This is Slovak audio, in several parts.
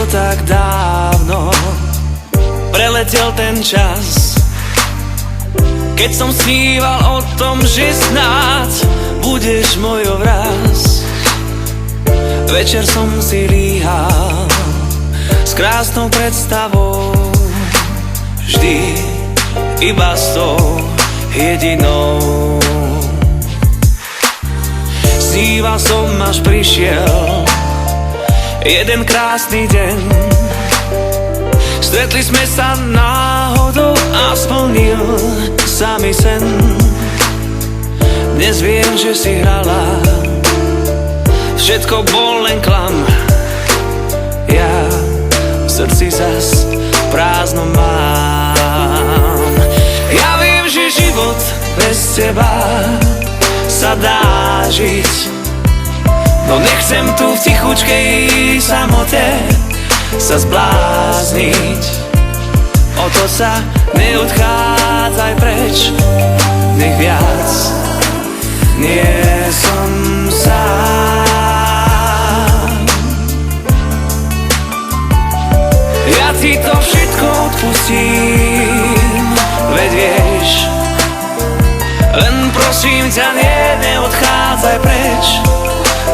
to tak dávno, preletel ten čas, keď som sníval o tom, že snáď budeš mojou vraz. Večer som si líhal s krásnou predstavou, vždy iba s tou jedinou. Sníval som, až prišiel jeden krásny deň. Stretli sme sa náhodou a splnil sa mi sen. Dnes viem, že si hrala, všetko bol len klam. Ja v srdci zas prázdno mám. Ja viem, že život bez teba sa dá žiť, no nechcem tu v tichučkej samote sa zblázniť. O to sa neodchádzaj preč, nech viac nie som sám. Ja ti to všetko odpustím, veď vieš, len prosím ťa, neodchádzaj preč,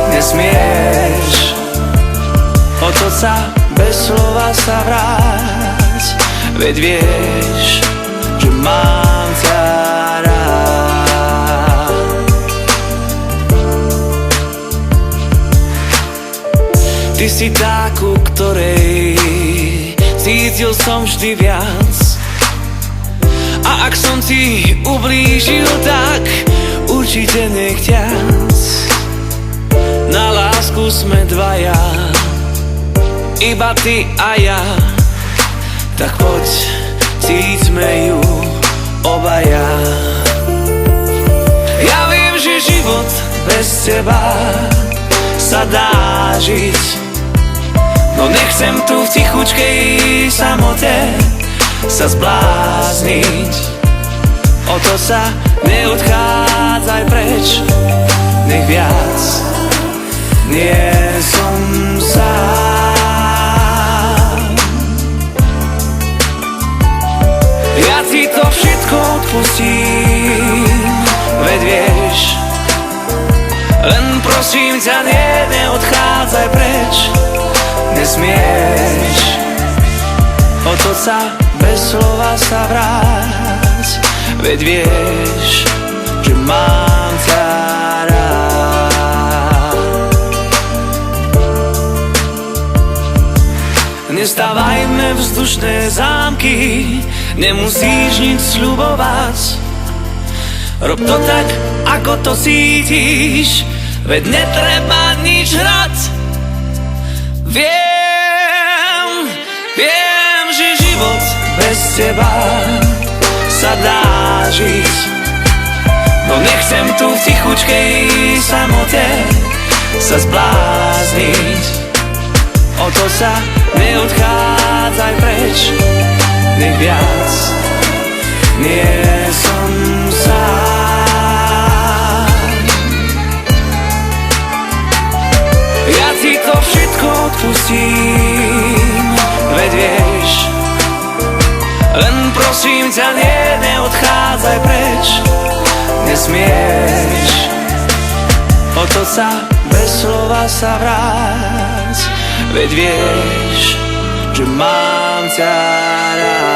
nesmieš. Otoč sa bez slova sa vráť, veď vieš, že mám ťa rád. Ty si tá, ku ktorej cítil som vždy viac. A ak som ti ublížil, tak určite nechťac. Na lásku sme dvaja, iba ty a ja, tak poď, cíťme ju obaja. Ja viem, že život bez teba sa dá žiť, no nechcem tu v tichučkej samote sa zblázniť. O to sa neodchádzaj preč, nech viac nie som sám. Ja ti to všetko odpustím, veď vieš, len prosím ťa, neodchádzaj preč, nesmieš. Otoč sa bez slova sa vráť, veď vieš, že mám ťa rád. Nestávajme vzdušné zámky, nemusíš nič sľubovať. Rob to tak, ako to cítiš, veď netreba nič hrať. Viem, že život bez teba sa dá žiť, no nechcem tu v tichučkej samote sa zblázniť. O to sa neodchádzaj preč, nech viac nie som sám. Ja ti to všetko odpustím, veď vieš, len prosím ťa, neodchádzaj preč, nesmieš. Otoč sa bez slova sa vráť, veď vieš, že mám ťa rád.